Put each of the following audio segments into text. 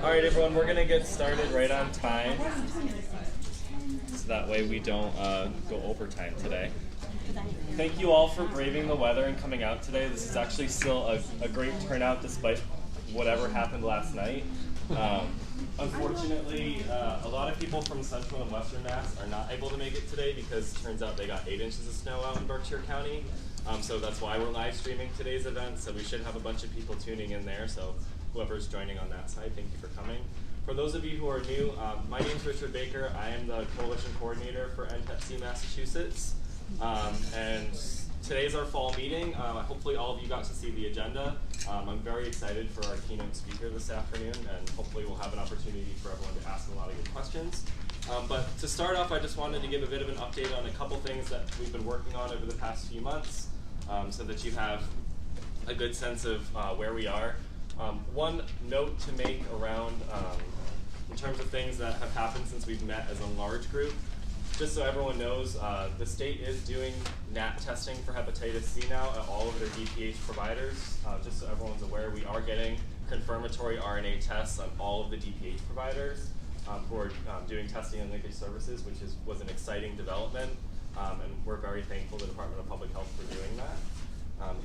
All right, everyone, we're going to get started right on time, so that way we don't go overtime today. Thank you all for braving the weather and coming out today. This is actually still a great turnout despite whatever happened last night. Unfortunately, a lot of people from Central and Western Mass are not able to make it today because it turns out they got 8 inches of snow out in Berkshire County. So that's why we're live streaming today's event. So we should have a bunch of people tuning in there. So whoever's joining on that side, thank you for coming. For those of you who are new, my name is Richard Baker. I am the Coalition Coordinator for EndHepCMA Massachusetts. And today's our fall meeting. Hopefully all of you got to see the agenda. I'm very excited for our keynote speaker this afternoon, and hopefully we'll have an opportunity for everyone to ask a lot of good questions. But to start off, I just wanted to give a bit of an update on a couple things that we've been working on over the past few months, so that you have a good sense of where we are. One note to make around, in terms of things that have happened since we've met as a large group, just so everyone knows, the state is doing NAT testing for hepatitis C now at all of their DPH providers. Just so everyone's aware, we are getting confirmatory RNA tests on all of the DPH providers who are doing testing and linkage services, which was an exciting development. And we're very thankful to the Department of Public Health for doing that.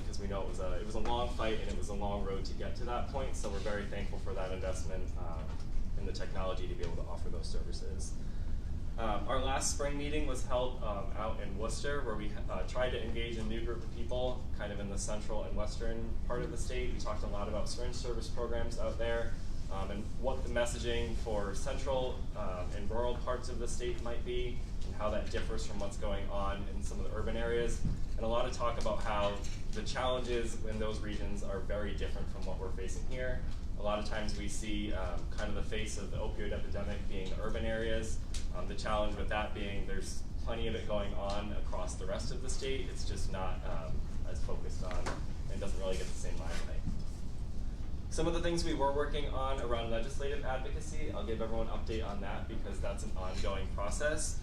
Because we know it was a long fight and it was a long road to get to that point, so we're very thankful for that investment in the technology to be able to offer those services. Our last spring meeting was held out in Worcester, where we tried to engage a new group of people kind of in the central and western part of the state. We talked a lot about syringe service programs out there and what the messaging for central and rural parts of the state might be and how that differs from what's going on in some of the urban areas. And a lot of talk about how the challenges in those regions are very different from what we're facing here. A lot of times we see kind of the face of the opioid epidemic being the urban areas. The challenge with that being there's plenty of it going on across the rest of the state. It's just not as focused on and doesn't really get the same limelight. Some of the things we were working on around legislative advocacy, I'll give everyone an update on that because that's an ongoing process.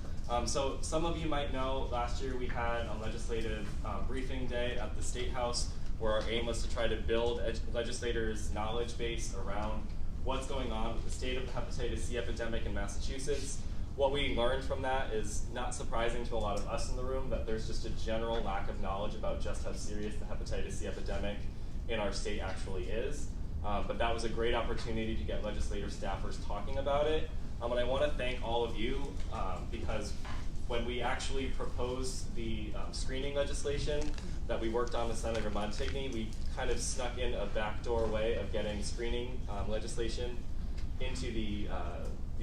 So some of you might know last year we had a legislative briefing day at the State House where our aim was to try to build legislators' knowledge base around what's going on with the state of the hepatitis C epidemic in Massachusetts. What we learned from that is not surprising to a lot of us in the room, that there's just a general lack of knowledge about just how serious the hepatitis C epidemic in our state actually is. But that was a great opportunity to get legislator staffers talking about it. And I want to thank all of you because when we actually proposed the screening legislation that we worked on with Senator Montigny, we kind of snuck in a backdoor way of getting screening legislation into the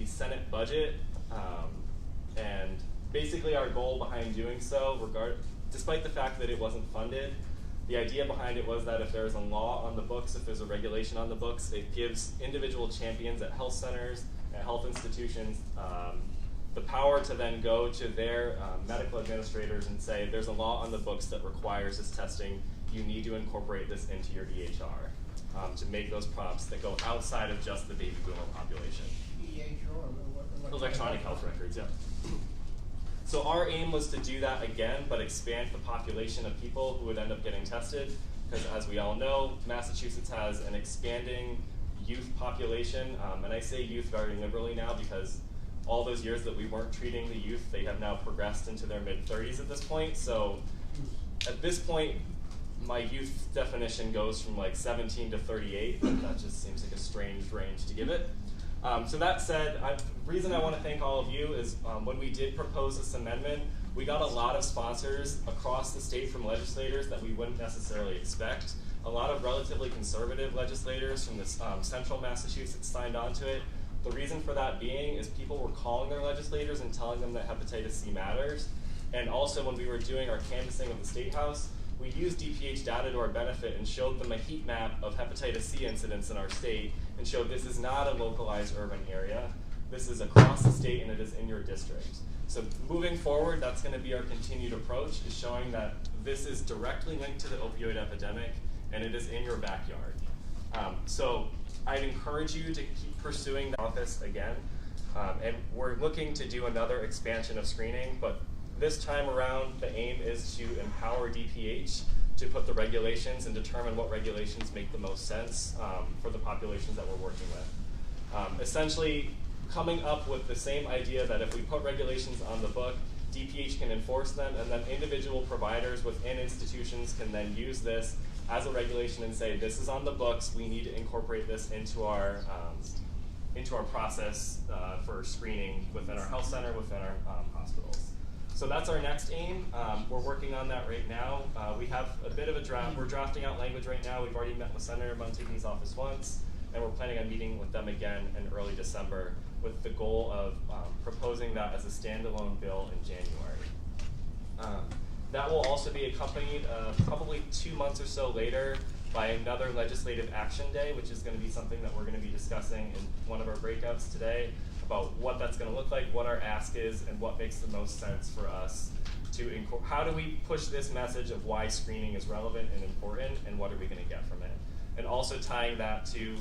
Senate budget. And basically our goal behind doing so, despite the fact that it wasn't funded, the idea behind it was that if there's a law on the books, if there's a regulation on the books, it gives individual champions at health centers and health institutions the power to then go to their medical administrators and say, there's a law on the books that requires this testing. You need to incorporate this into your EHR to make those prompts that go outside of just the baby boomer population. Electronic health records, yeah. So our aim was to do that again, but expand the population of people who would end up getting tested, because as we all know, Massachusetts has an expanding youth population, and I say youth very liberally now because all those years that we weren't treating the youth, they have now progressed into their mid-30s at this point. So at this point, my youth definition goes from like 17 to 38, but that just seems like a strange range to give it. So that said, the reason I want to thank all of you is when we did propose this amendment, we got a lot of sponsors across the state from legislators that we wouldn't necessarily expect. A lot of relatively conservative legislators from this central Massachusetts signed on to it. The reason for that being is people were calling their legislators and telling them that hepatitis C matters. And also when we were doing our canvassing of the State House, we used DPH data to our benefit and showed them a heat map of hepatitis C incidents in our state and showed this is not a localized urban area. This is across the state and it is in your district. So moving forward, that's going to be our continued approach, is showing that this is directly linked to the opioid epidemic and it is in your backyard. So I'd encourage you to keep pursuing the office again. And we're looking to do another expansion of screening, but this time around, the aim is to empower DPH to put the regulations and determine what regulations make the most sense for the populations that we're working with. essentially coming up with the same idea that if we put regulations on the book, DPH can enforce them, and then individual providers within institutions can then use this as a regulation and say, this is on the books, we need to incorporate this into our process for screening within our health center, within our hospitals. So that's our next aim. We're working on that right now. We have a bit of a draft. We're drafting out language right now. We've already met with Senator Montigny's office once, and we're planning on meeting with them again in early December with the goal of proposing that as a standalone bill in January. That will also be accompanied probably 2 months or so later by another legislative action day, which is going to be something that we're going to be discussing in one of our breakouts today about what that's going to look like, what our ask is, and what makes the most sense for us to how do we push this message of why screening is relevant and important, and what are we going to get from it? And also tying that to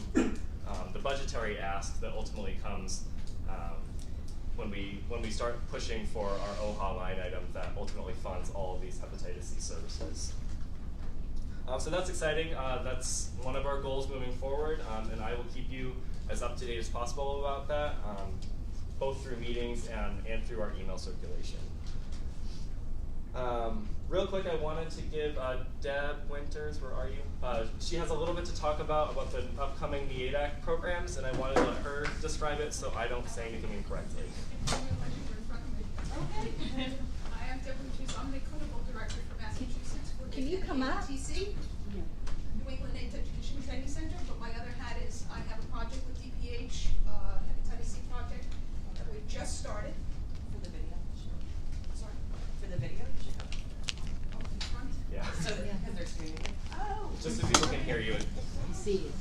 the budgetary ask that ultimately comes when we start pushing for our OHA line item that ultimately funds all of these hepatitis C services. So that's exciting. That's one of our goals moving forward, and I will keep you as up to date as possible about that, both through meetings and through our email circulation. Real quick, I wanted to give Deb Winters, where are you? She has a little bit to talk about the upcoming NEADAC programs, and I wanted to let her describe it so I don't say anything incorrectly. Okay. I am Deb Winters. I'm the clinical director for Massachusetts for Can you come up? ETC, New England Education Training Center, but my other hat is I have a project with DPH, hepatitis C project that we've just started. For the video? Sure. Sorry? For the video? Sure. Oh, in front? Yeah. So because they're streaming it? Oh. Just so people can hear you. See it.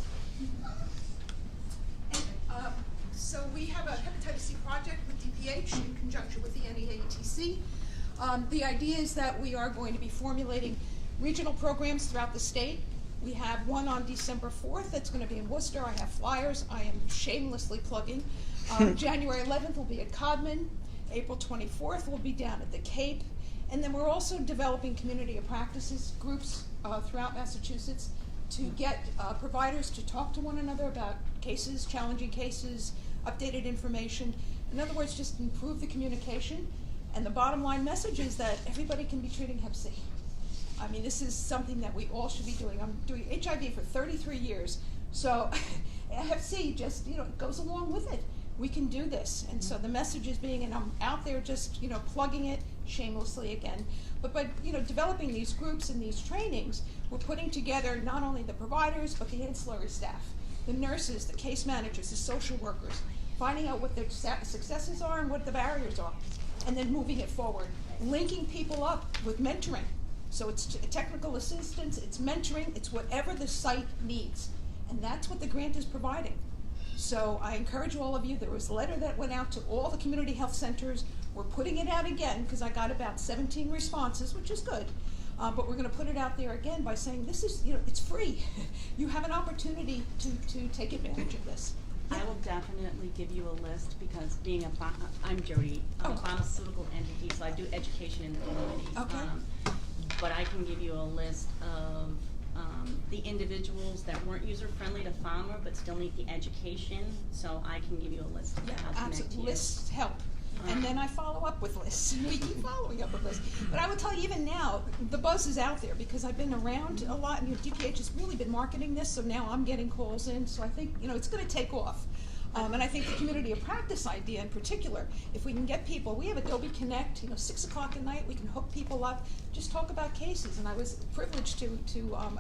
So we have a hepatitis C project with DPH in conjunction with the NEATC. The idea is that we are going to be formulating regional programs throughout the state. We have one on December 4th that's going to be in Worcester. I have flyers. I am shamelessly plugging. January 11th will be at Codman. April 24th will be down at the Cape. And then we're also developing community of practices groups throughout Massachusetts to get providers to talk to one another about cases, challenging cases, updated information. In other words, just improve the communication. And the bottom line message is that everybody can be treating Hep C. I mean, this is something that we all should be doing. I'm doing HIV for 33 years, so Hep C just, goes along with it. We can do this, and so the message is being, and I'm out there just, plugging it shamelessly again. But by, developing these groups and these trainings, we're putting together not only the providers, but the ancillary staff, the nurses, the case managers, the social workers, finding out what their successes are and what the barriers are, and then moving it forward, linking people up with mentoring. So it's technical assistance, it's mentoring, it's whatever the site needs. And that's what the grant is providing. So I encourage all of you, there was a letter that went out to all the community health centers. We're putting it out again because I got about 17 responses, which is good. But we're going to put it out there again by saying this is, it's free. You have an opportunity to take advantage of this. I will definitely give you a list because I'm Jody. I'm a pharmaceutical entity, so I do education in the community. Okay. But I can give you a list of the individuals that weren't user-friendly to pharma but still need the education, so I can give you a list of how to connect to you. Lists help. And then I follow up with lists. We keep following up with lists. But I will tell you, even now, the buzz is out there because I've been around a lot, and DPH has really been marketing this, so now I'm getting calls in. So I think, it's going to take off. And I think the community of practice idea in particular, if we can get people, we have Adobe Connect, 6 o'clock at night, we can hook people up, just talk about cases. And I was privileged to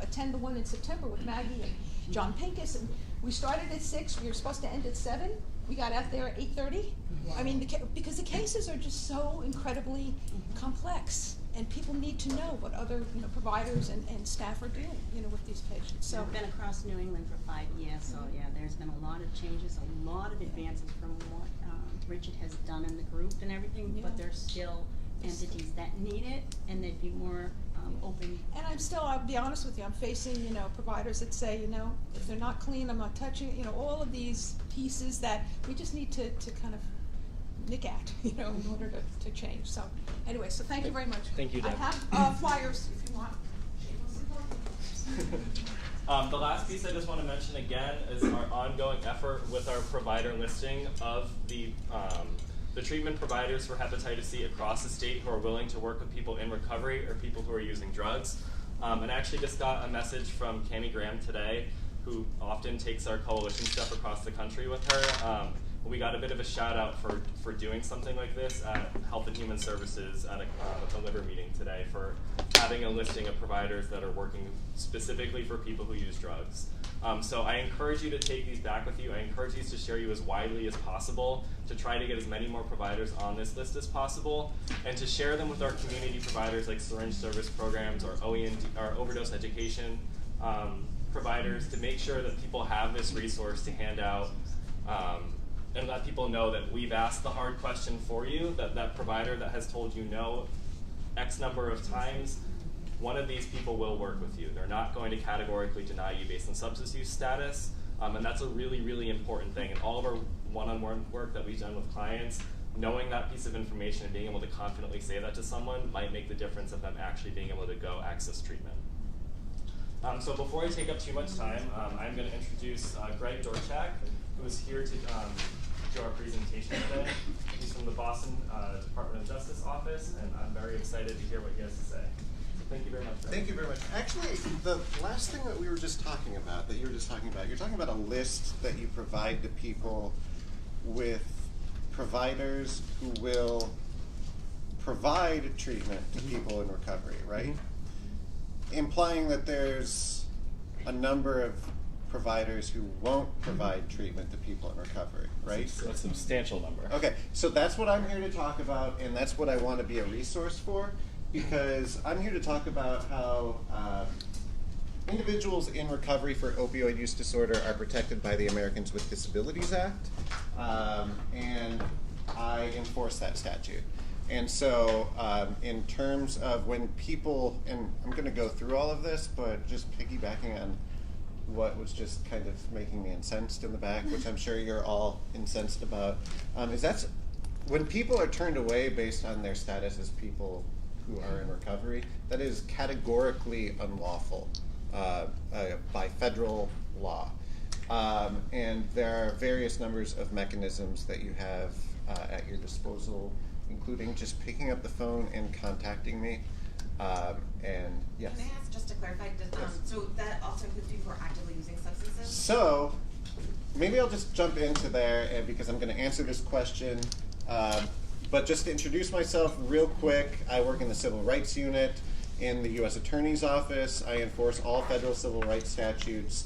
attend the one in September with Maggie and John Pincus, and we started at 6, we were supposed to end at 7, we got out there at 8:30. Wow. I mean, because the cases are just so incredibly complex, and people need to know what other providers and staff are doing with these patients. So I've been across New England for 5 years, so yeah, there's been a lot of changes, a lot of advances from what Richard has done in the group and everything, but there's still entities that need it, and they'd be more open. And I'll be honest with you, I'm facing, providers that say, if they're not clean, I'm not touching it, all of these pieces that we just need to kind of nick at, in order to change. So anyway, so thank you very much. Thank you, Deb. I have flyers if you want. The last piece I just want to mention again is our ongoing effort with our provider listing of the treatment providers for hepatitis C across the state who are willing to work with people in recovery or people who are using drugs. And I actually just got a message from Cammie Graham today, who often takes our coalition stuff across the country with her. We got a bit of a shout out for doing something like this at Health and Human Services at a liver meeting today for having a listing of providers that are working specifically for people who use drugs. So I encourage you to take these back with you. I encourage you to share you as widely as possible to try to get as many more providers on this list as possible and to share them with our community providers like syringe service programs or OED, or overdose education providers to make sure that people have this resource to hand out and let people know that we've asked the hard question for you, that provider that has told you no X number of times, one of these people will work with you. They're not going to categorically deny you based on substance use status, and that's a really, really important thing. And all of our one-on-one work that we've done with clients, knowing that piece of information and being able to confidently say that to someone might make the difference of them actually being able to go access treatment. So before I take up too much time, I'm going to introduce Greg Dorchak, who is here to do our presentation today. He's from the Boston Department of Justice office, and I'm very excited to hear what he has to say. Thank you very much. Thank you very much. Actually, the last thing that we were just talking about, you're talking about a list that you provide to people with providers who will provide treatment to people in recovery, right? Mm-hmm. Implying that there's a number of providers who won't provide treatment to people in recovery, right? A substantial number. Okay, so that's what I'm here to talk about, and that's what I want to be a resource for, because I'm here to talk about how individuals in recovery for opioid use disorder are protected by the Americans with Disabilities Act, and I enforce that statute. And so in terms of when people, and I'm going to go through all of this, but just piggybacking on what was just kind of making me incensed in the back, which I'm sure you're all incensed about, is that's when people are turned away based on their status as people who are in recovery, that is categorically unlawful by federal law. And there are various numbers of mechanisms that you have at your disposal, including just picking up the phone and contacting me. And yes. Can I ask, just to clarify, so that also includes people who are actively using substances? So maybe I'll just jump into there because I'm going to answer this question. But just to introduce myself real quick, I work in the Civil Rights Unit in the U.S. Attorney's Office. I enforce all federal civil rights statutes,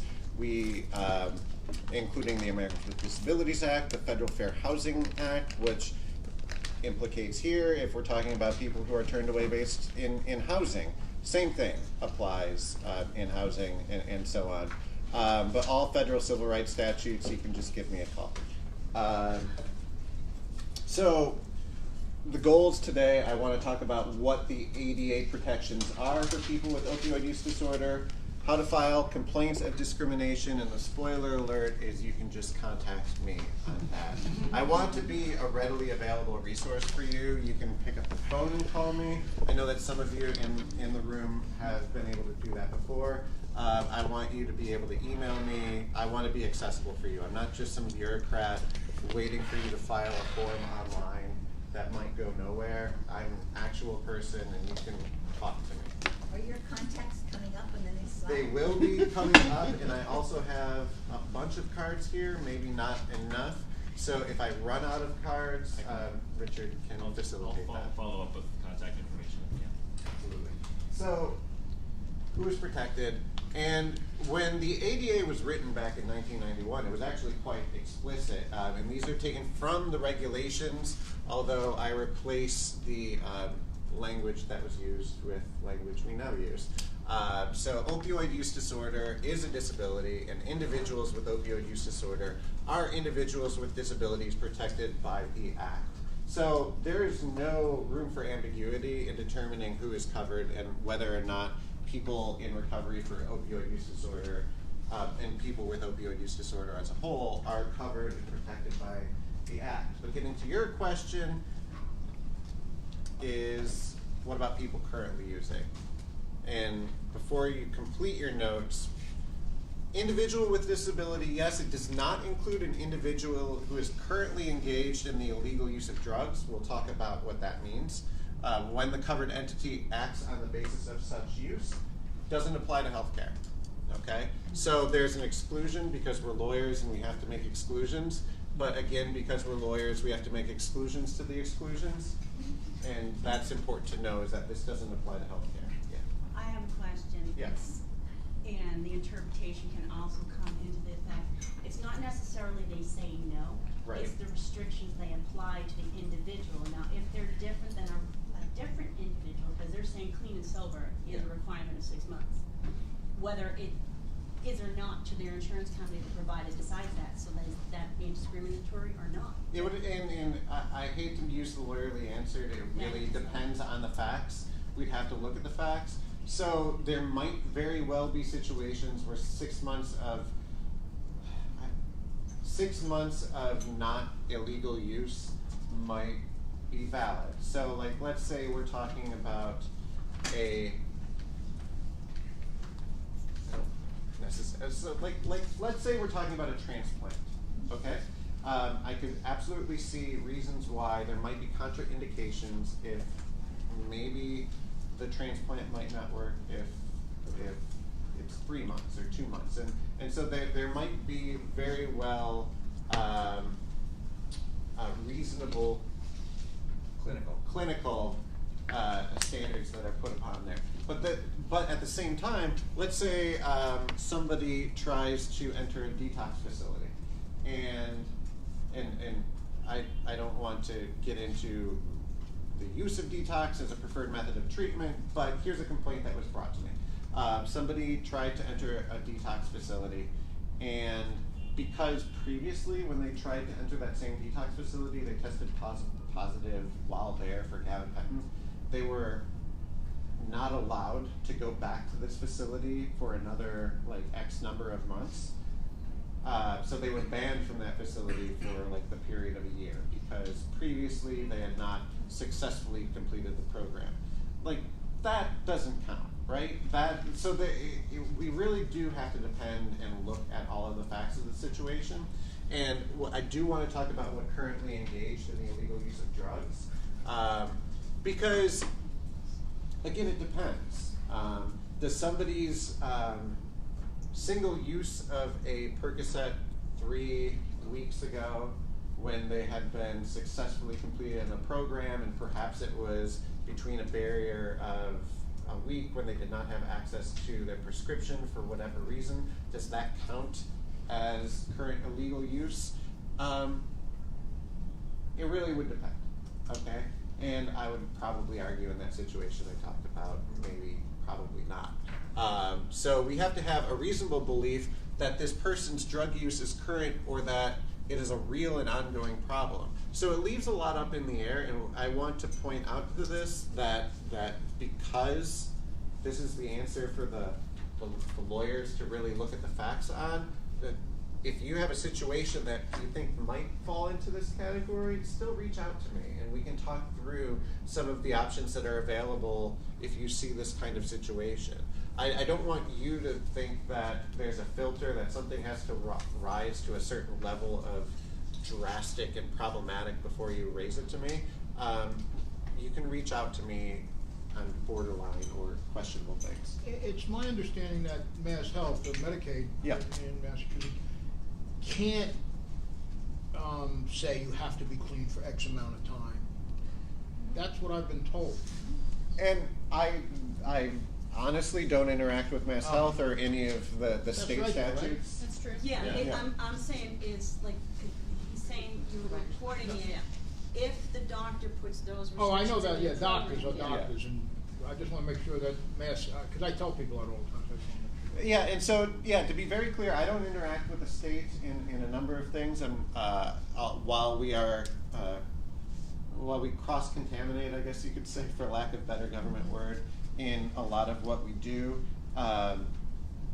including the Americans with Disabilities Act, the Federal Fair Housing Act, which implicates here if we're talking about people who are turned away based in housing. Same thing applies in housing and so on. But all federal civil rights statutes, you can just give me a call. So the goals today, I want to talk about what the ADA protections are for people with opioid use disorder, how to file complaints of discrimination, and the spoiler alert is you can just contact me on that. I want to be a readily available resource for you. You can pick up the phone and call me. I know that some of you in the room have been able to do that before. I want you to be able to email me. I want to be accessible for you. I'm not just some bureaucrat waiting for you to file a form online that might go nowhere. I'm an actual person and you can talk to me. Are your contacts coming up on the next slide? They will be coming up, and I also have a bunch of cards here, maybe not enough. So if I run out of cards, Richard can facilitate that. I'll follow up with contact information. Yeah. Absolutely. So, who is protected? And when the ADA was written back in 1991, it was actually quite explicit. And these are taken from the regulations, although I replace the language that was used with language we now use. So opioid use disorder is a disability, and individuals with opioid use disorder are individuals with disabilities protected by the Act. So there is no room for ambiguity in determining who is covered and whether or not people in recovery for opioid use disorder and people with opioid use disorder as a whole are covered and protected by the Act. But getting to your question is, what about people currently using? And before you complete your notes, individual with disability, yes, it does not include an individual who is currently engaged in the illegal use of drugs. We'll talk about what that means. When the covered entity acts on the basis of such use, doesn't apply to healthcare. Okay? So there's an exclusion because we're lawyers and we have to make exclusions. But again, because we're lawyers, we have to make exclusions to the exclusions. And that's important to know, is that this doesn't apply to healthcare. Yeah. I have a question. Yes. And the interpretation can also come into the fact, it's not necessarily they say no. Right. It's the restrictions they apply to the individual. Now, if they're different than a different individual, because they're saying clean and sober is a requirement of 6 months. Whether it is or not to their insurance company to provide it decides that, so that being discriminatory or not. It would, and I hate to use the lawyerly answer, it really depends on the facts. We'd have to look at the facts. So there might very well be situations where 6 months of not illegal use might be valid. So like, let's say we're talking about let's say we're talking about a transplant, okay? I could absolutely see reasons why there might be contraindications if maybe the transplant might not work if it's 3 months or 2 months, and so there might be very well reasonable clinical standards that are put upon there. But at the same time, let's say somebody tries to enter a detox facility, and I don't want to get into the use of detox as a preferred method of treatment, but here's a complaint that was brought to me. Somebody tried to enter a detox facility, and because previously when they tried to enter that same detox facility, they tested positive while there for gabapentin, they were not allowed to go back to this facility for another like X number of months. So they were banned from that facility for like the period of a year because previously they had not successfully completed the program. Like, that doesn't count, right? We really do have to depend and look at all of the facts of the situation. And I do want to talk about what currently engaged in the illegal use of drugs, because again, it depends. Does somebody's single use of a Percocet 3 weeks ago, when they had been successfully completed in a program, and perhaps it was between a barrier of a week when they did not have access to their prescription for whatever reason, does that count as current illegal use? It really would depend, okay? And I would probably argue in that situation I talked about, maybe, probably not. So we have to have a reasonable belief that this person's drug use is current, or that it is a real and ongoing problem. So it leaves a lot up in the air, and I want to point out to this that because this is the answer for the lawyers to really look at the facts on, that if you have a situation that you think might fall into this category, still reach out to me, and we can talk through some of the options that are available if you see this kind of situation. I don't want you to think that there's a filter, that something has to rise to a certain level of drastic and problematic before you raise it to me. You can reach out to me on borderline or questionable things. It's my understanding that Mass Health, or Medicaid in Massachusetts, can't say you have to be clean for X amount of time. That's what I've been told. And I honestly don't interact with Mass Health or any of the state right, statutes. right? That's true. Yeah, Yeah. I'm saying is like, he's saying you're reporting it if the doctor puts those restrictions. Oh, I know that, in yeah, the doctors are program. doctors, and I just want to make sure that Mass, because I tell people that all the time, so I just want to make sure. Yeah, and so, to be very clear, I don't interact with the state in a number of things, and while we cross-contaminate, I guess you could say, for lack of a better government word, in a lot of what we do.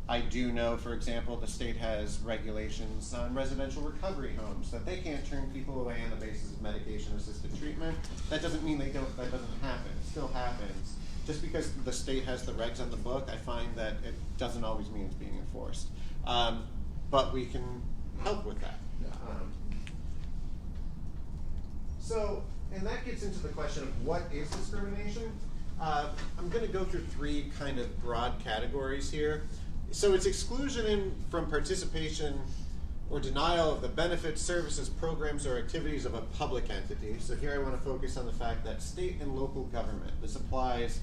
I do know, for example, the state has regulations on residential recovery homes, that they can't turn people away on the basis of medication-assisted treatment. That doesn't mean that doesn't happen. It still happens. just because the state has the regs on the book, I find that it doesn't always mean it's being enforced. But we can help with that. And that gets into the question of what is discrimination. I'm going to go through three kind of broad categories here. So it's exclusion from participation or denial of the benefits, services, programs, or activities of a public entity. So here I want to focus on the fact that state and local government. This applies,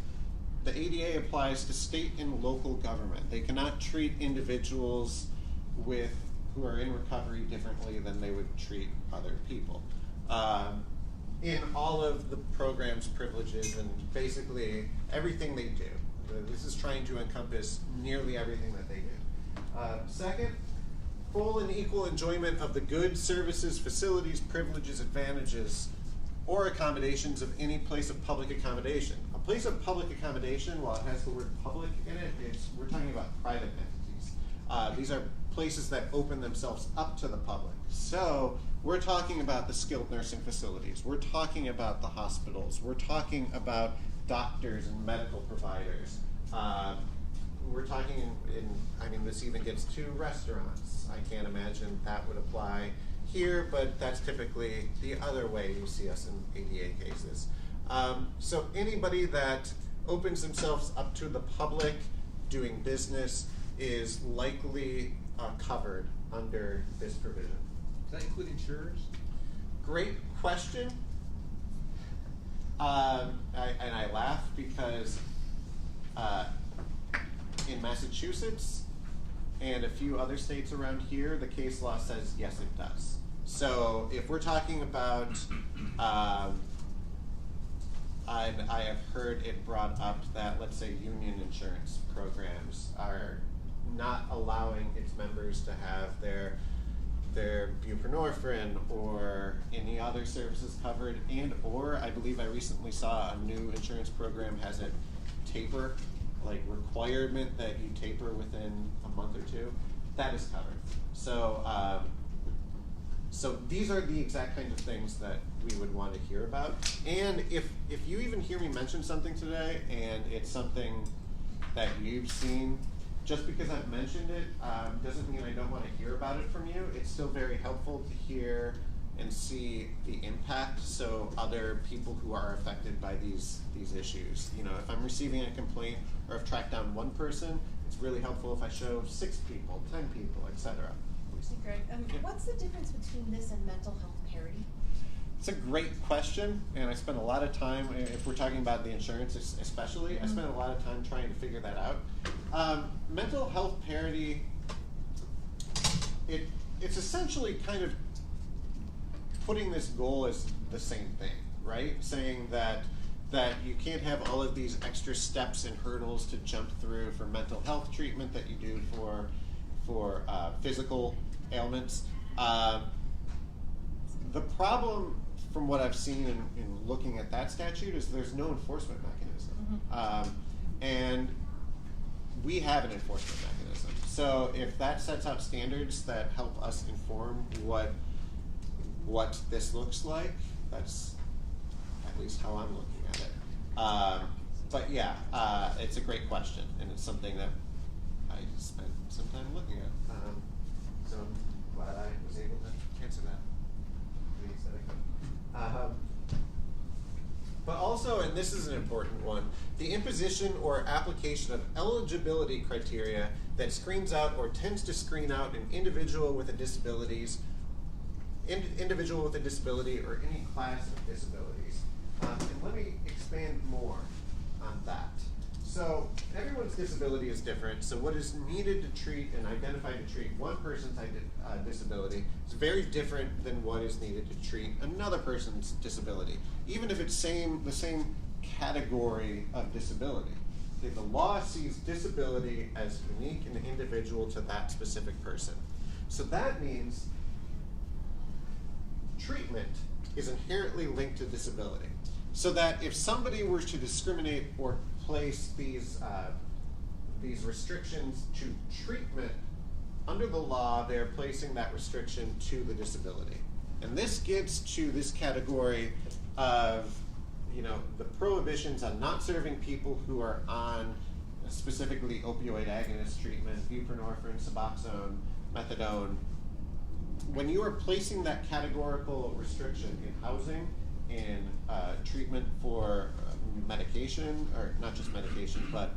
the ADA applies to state and local government. They cannot treat individuals who are in recovery differently than they would treat other people. In all of the programs, privileges, and basically everything they do. This is trying to encompass nearly everything that they do. Second, full and equal enjoyment of the goods, services, facilities, privileges, advantages, or accommodations of any place of public accommodation. A place of public accommodation, while it has the word public in it, we're talking about private entities. These are places that open themselves up to the public. So we're talking about the skilled nursing facilities. We're talking about the hospitals. We're talking about doctors and medical providers. We're talking this even gets to restaurants. I can't imagine that would apply here, but that's typically the other way you see us in ADA cases. So anybody that opens themselves up to the public doing business is likely covered under this provision. Does that include insurers? Great question. And I laugh because in Massachusetts and a few other states around here, the case law says yes, it does. So if we're talking about, I have heard it brought up that, let's say, union insurance programs are not allowing its members to have their buprenorphine or any other services covered, and or I believe I recently saw a new insurance program has a taper, like requirement that you taper within a month or two. That is covered. So so these are the exact kind of things that we would want to hear about. And if you even hear me mention something today and it's something that you've seen, just because I've mentioned it doesn't mean I don't want to hear about it from you. It's still very helpful to hear and see the impact, so other people who are affected by these issues. You know, if I'm receiving a complaint or I've tracked down one person, it's really helpful if I show 6 people, 10 people, etc. Greg, what's the difference between this and mental health parity? It's a great question, and I spent a lot of time, if we're talking about the insurance especially, I spent a lot of time trying to figure that out. Mental health parity, it's essentially kind of putting this goal as the same thing, right? Saying that you can't have all of these extra steps and hurdles to jump through for mental health treatment that you do for physical ailments. The problem, from what I've seen in looking at that statute, is there's no enforcement mechanism. And we have an enforcement mechanism. So if that sets out standards that help us inform what this looks like, that's at least how I'm looking at it. But yeah, it's a great question, and it's something that I spent some time looking at. So I'm glad I was able to answer that. But also, and this is an important one, the imposition or application of eligibility criteria that screens out or tends to screen out an individual with a disability or any class of disabilities. And let me expand more on that. So everyone's disability is different, so what is needed to treat and identify to treat one person's disability is very different than what is needed to treat another person's disability, even if it's the same category of disability. Okay, the law sees disability as unique and individual to that specific person. So that means treatment is inherently linked to disability. So that if somebody were to discriminate or place these restrictions to treatment, under the law, they're placing that restriction to the disability. And this gets to this category of the prohibitions on not serving people who are on specifically opioid agonist treatment, buprenorphine, Suboxone, methadone, when you are placing that categorical restriction in housing, in treatment for medication, or not just medication, but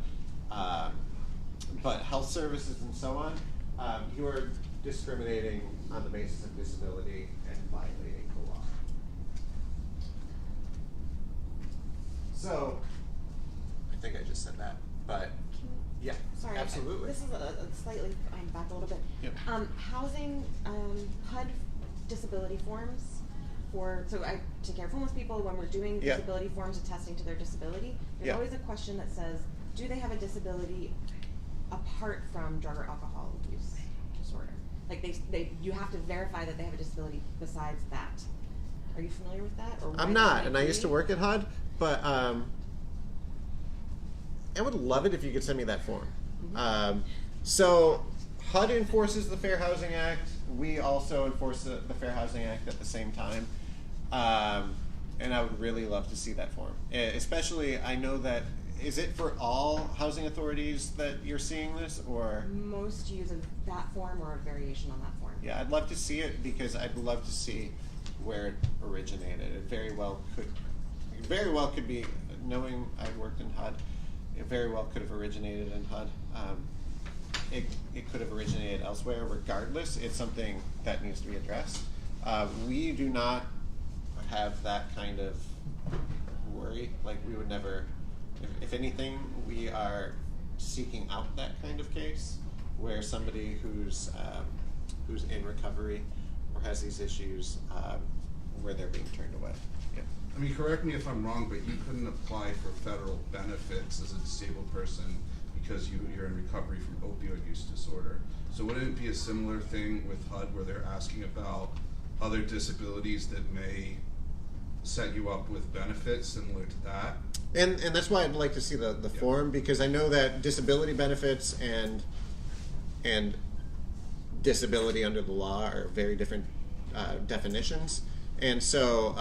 health services and so on, you are discriminating on the basis of disability and violating the law. So, I think I just said that, but yeah, Sorry, absolutely. This is a slightly back a little bit. Yep. Housing HUD disability forms so I take care of homeless people when we're doing Yep. disability forms attesting to their disability. There's Yep. always a question that says, do they have a disability apart from drug or alcohol use disorder? Like you have to verify that they have a disability besides that. Are you familiar with that? Or why I'm that not, might and I be? used to work at HUD, but I would love it if you could send me that form. So HUD enforces the Fair Housing Act. We also enforce the Fair Housing Act at the same time. And I would really love to see that form. Especially, I know that, is it for all housing authorities that you're seeing this, or? Most use that form or a variation on that form. Yeah, I'd love to see it because I'd love to see where it originated. It very well could be, knowing I worked in HUD, it very well could have originated in HUD. It could have originated elsewhere. Regardless, it's something that needs to be addressed. We do not have that kind of worry. Like, we would never, if anything, we are seeking out that kind of case where somebody who's in recovery or has these issues, where they're being turned away. Yeah. I mean, correct me if I'm wrong, but you couldn't apply for federal benefits as a disabled person because you're in recovery from opioid use disorder. So wouldn't it be a similar thing with HUD where they're asking about other disabilities that may set you up with benefits similar to that? And that's why I'd like to see the form, because I know that disability benefits and disability under the law are very different definitions. And so,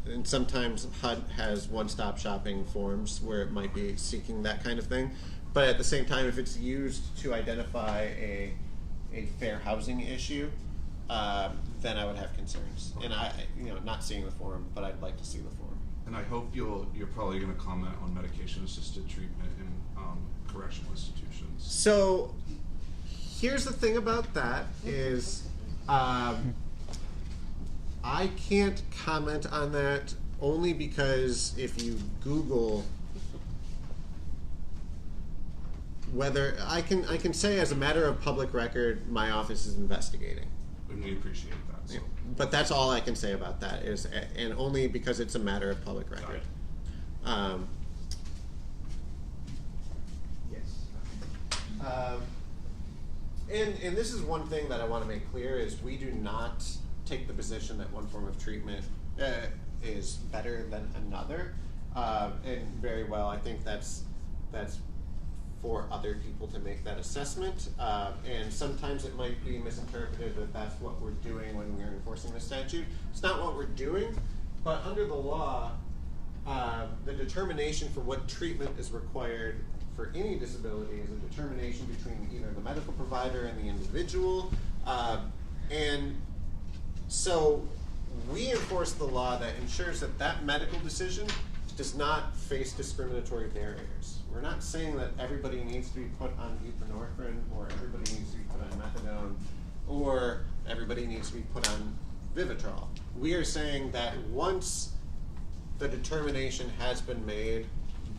and sometimes HUD has one-stop shopping forms where it might be seeking that kind of thing. But at the same time, if it's used to identify a fair housing issue, then I would have concerns. And not seeing the form, but I'd like to see the form. And I hope you're probably going to comment on medication-assisted treatment in correctional institutions. So, here's the thing about that is, I can't comment on that only because if you Google whether I can say as a matter of public record, my office is investigating. And we appreciate that. So. Yeah. But that's all I can say about that is, and only because it's a matter of public record. Yes. And this is one thing that I want to make clear is we do not take the position that one form of treatment is better than another. And very well, I think that's for other people to make that assessment. And sometimes it might be misinterpreted that that's what we're doing when we're enforcing the statute. It's not what we're doing, but under the law, the determination for what treatment is required for any disability is a determination between either the medical provider and the individual. And so we enforce the law that ensures that that medical decision does not face discriminatory barriers. We're not saying that everybody needs to be put on buprenorphine, or everybody needs to be put on methadone, or everybody needs to be put on Vivitrol. We are saying that once the determination has been made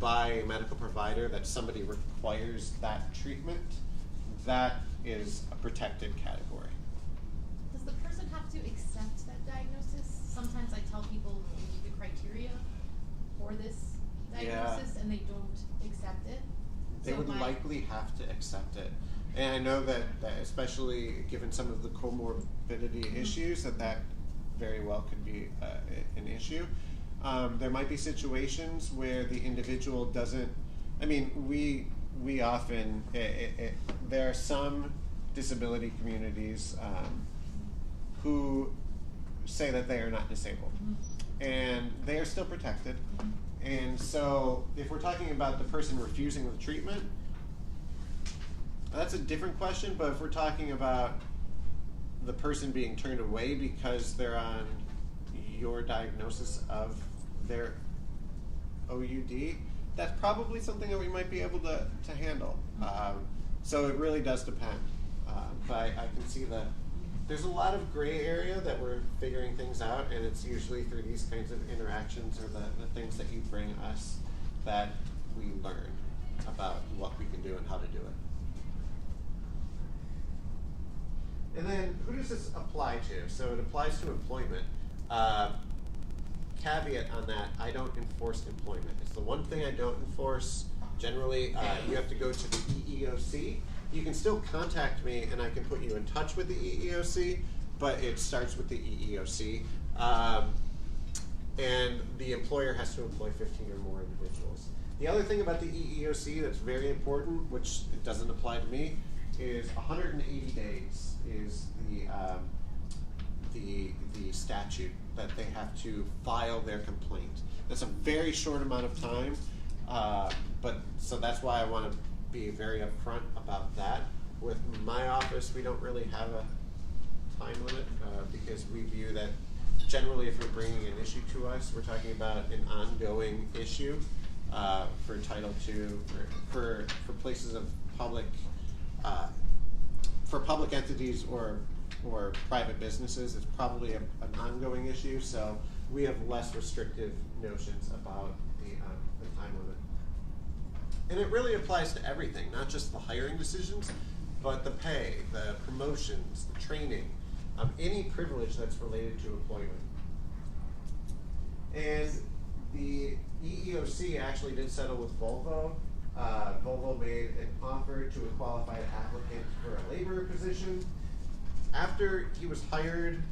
by a medical provider that somebody requires that treatment, that is a protected category. Does the person have to accept that diagnosis? Sometimes I tell people you need the criteria for this diagnosis, and they don't accept it. They would likely have to accept it. And I know that especially given some of the comorbidity issues, that very well could be an issue. There might be situations where the individual doesn't, I mean, we often, there are some disability communities who say that they are not disabled. and they are still protected. And so if we're talking about the person refusing the treatment, that's a different question. But if we're talking about the person being turned away because they're on your diagnosis of their OUD, that's probably something that we might be able to handle. So it really does depend. But I can see that there's a lot of gray area that we're figuring things out, and it's usually through these kinds of interactions or the things that you bring us that we learn about what we can do and how to do it. And then, who does this apply to? So it applies to employment. Caveat on that, I don't enforce employment. It's the one thing I don't enforce. Generally, you have to go to the EEOC. You can still contact me and I can put you in touch with the EEOC, but it starts with the EEOC. And the employer has to employ 15 or more individuals. The other thing about the EEOC that's very important, which it doesn't apply to me, is 180 days is the statute that they have to file their complaint. That's a very short amount of time, but so that's why I want to be very upfront about that. With my office, we don't really have a time limit because we view that generally if you're bringing an issue to us, we're talking about an ongoing issue for Title II, for places of public, for public entities or private businesses. It's probably an ongoing issue, so we have less restrictive notions about the time limit. And it really applies to everything, not just the hiring decisions, but the pay, the promotions, the training, any privilege that's related to employment. And the EEOC actually did settle with Volvo. Volvo made an offer to a qualified applicant for a labor position. After he was hired,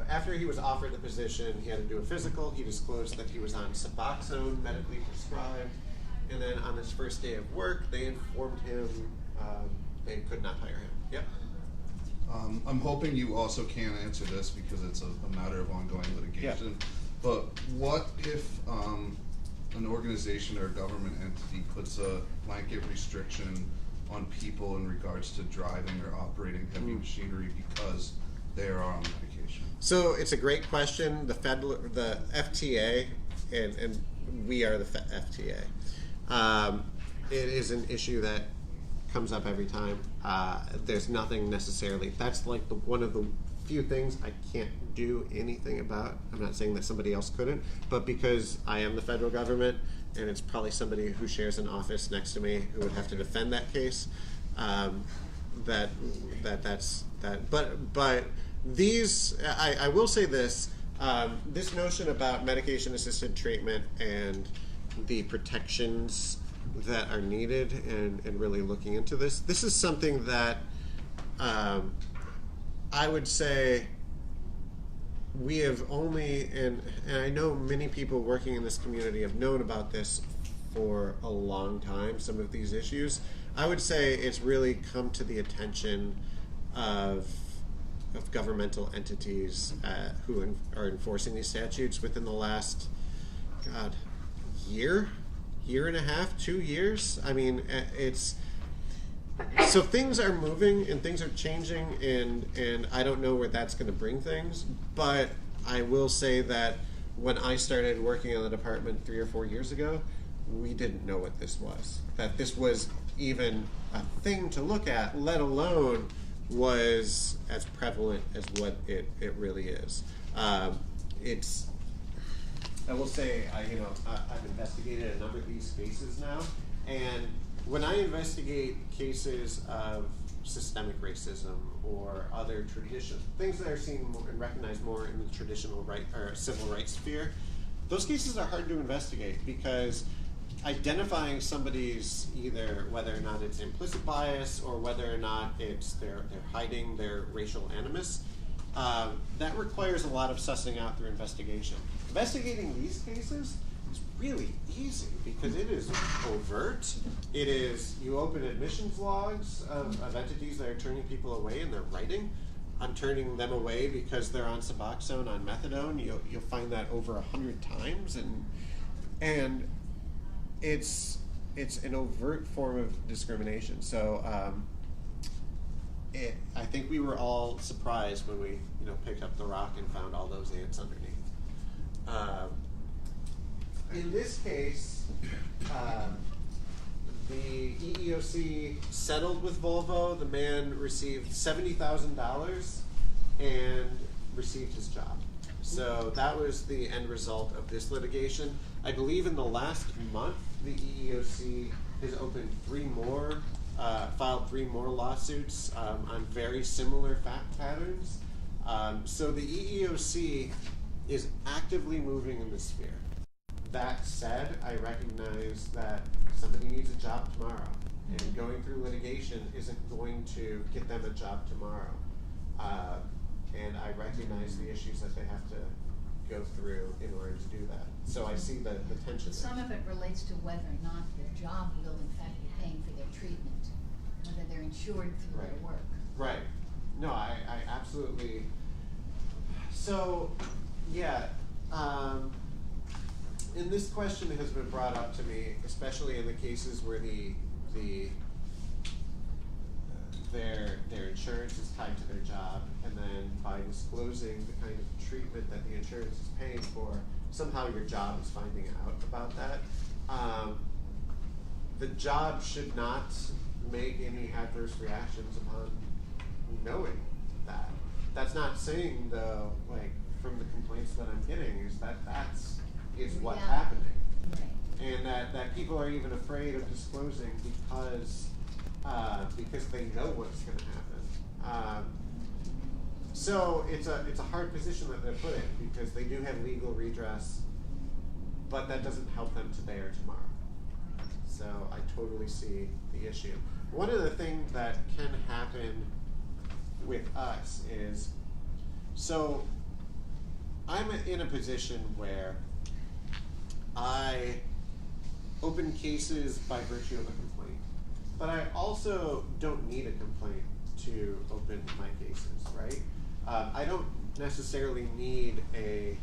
after he was offered the position, he had to do a physical. He disclosed that he was on Suboxone, medically prescribed. And then on his first day of work, they informed him they could not hire him. Yep. I'm hoping you also can answer this because it's a matter of ongoing litigation. Yeah. But what if an organization or a government entity puts a blanket restriction on people in regards to driving or operating heavy machinery because they are on medication? So it's a great question. The FTA, and we are the FTA. It is an issue that comes up every time. There's nothing necessarily. That's like one of the few things I can't do anything about. I'm not saying that somebody else couldn't, but because I am the federal government, and it's probably somebody who shares an office next to me who would have to defend that case. But these, I will say this. This notion about medication-assisted treatment and the protections that are needed and really looking into this. This is something that I would say we have only, and I know many people working in this community have known about this for a long time, some of these issues. I would say it's really come to the attention of governmental entities who are enforcing these statutes within the last, year and a half, 2 years. I mean, so things are moving and things are changing, and I don't know where that's going to bring things, but I will say that when I started working on the department 3 or 4 years ago, we didn't know what this was, that this was even a thing to look at, let alone was as prevalent as what it really is. I will say, I've investigated a number of these cases now, and when I investigate cases of systemic racism or other things that are seen and recognized more in the traditional civil rights sphere, those cases are hard to investigate because identifying somebody's either whether or not it's implicit bias or whether or not it's they're hiding their racial animus, that requires a lot of sussing out through investigation. Investigating these cases is really easy because it is overt. It is, you open admissions logs of entities that are turning people away and they're writing. I'm turning them away because they're on Suboxone, on methadone. You'll find that over 100 times, and it's an overt form of discrimination. So I think we were all surprised when we picked up the rock and found all those ants underneath. In this case, the EEOC settled with Volvo. The man received $70,000 and received his job. So that was the end result of this litigation. I believe in the last month, the EEOC has opened filed three more lawsuits on very similar fact patterns. So the EEOC is actively moving in this sphere. That said, I recognize that somebody needs a job tomorrow, and going through litigation isn't going to get them a job tomorrow. And I recognize the issues that they have to go through in order to do that. So I see the tension there. Some of it relates to whether or not their job will in fact be paying for their treatment, whether they're insured through their work. Right. No, I absolutely. So, yeah. And this question has been brought up to me, especially in the cases where their insurance is tied to their job, and then by disclosing the kind of treatment that the insurance is paying for, somehow your job is finding out about that. The job should not make any adverse reactions upon knowing that. That's not saying, though, like from the complaints that I'm getting, is that's what's happening, and that people are even afraid of disclosing because they know what's going to happen. So it's a hard position that they're put in because they do have legal redress, but that doesn't help them today or tomorrow. So I totally see the issue. One of the things that can happen with us is, so I'm in a position where I open cases by virtue of a complaint, but I also don't need a complaint to open my cases, right? I don't necessarily need an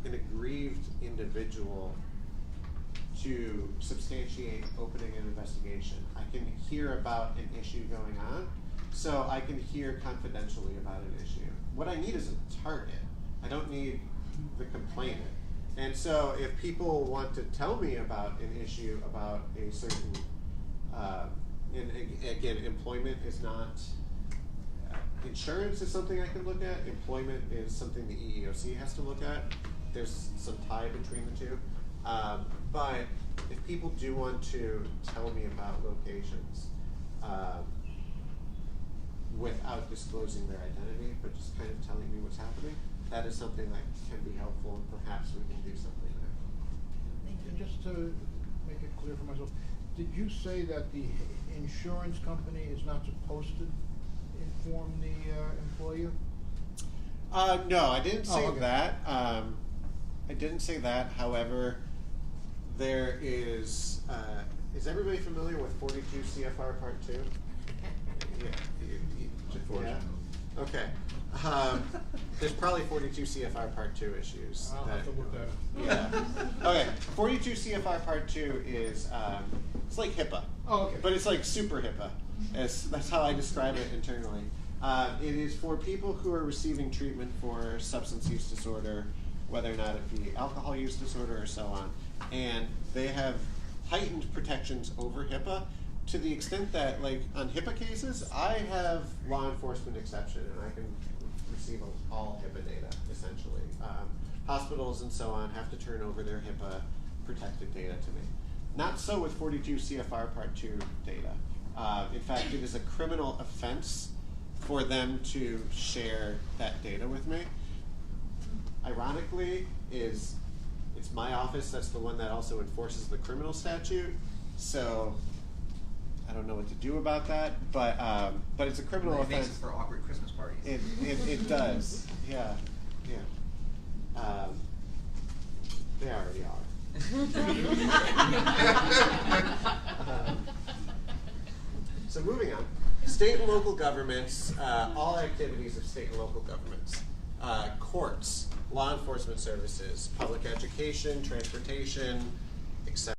aggrieved individual to substantiate opening an investigation. I can hear about an issue going on, so I can hear confidentially about an issue. What I need is a target. I don't need the complainant. And so if people want to tell me about an issue about a certain, and again, employment is not, insurance is something I can look at, employment is something the EEOC has to look at. There's some tie between the two. But if people do want to tell me about locations without disclosing their identity, but just kind of telling me what's happening, that is something that can be helpful, and perhaps we can do something there. And just to make it clear for myself, did you say that the insurance company is not supposed to inform the employer? No, I didn't say okay. that. I didn't say that. However, there is everybody familiar with 42 CFR Part 2? Yeah. Unfortunately. Yeah. Okay. There's probably 42 CFR Part 2 issues. I'll have to look that up. Yeah. Okay. 42 CFR Part 2 is it's like HIPAA. Oh, okay. But it's like super HIPAA. That's how I describe it internally. It is for people who are receiving treatment for substance use disorder, whether or not it be alcohol use disorder or so on. And they have heightened protections over HIPAA to the extent that, like, on HIPAA cases, I have law enforcement exception and I can receive all HIPAA data, essentially. Hospitals and so on have to turn over their HIPAA protected data to me. Not so with 42 CFR Part 2 data. In fact, it is a criminal offense for them to share that data with me. Ironically, it's my office that's the one that also enforces the criminal statute, so I don't know what to do about that, but it's a criminal offense. It makes it for awkward Christmas parties. It does, yeah. They already are. So moving on. State and local governments, all activities of state and local governments, courts, law enforcement services, public education, transportation, etc.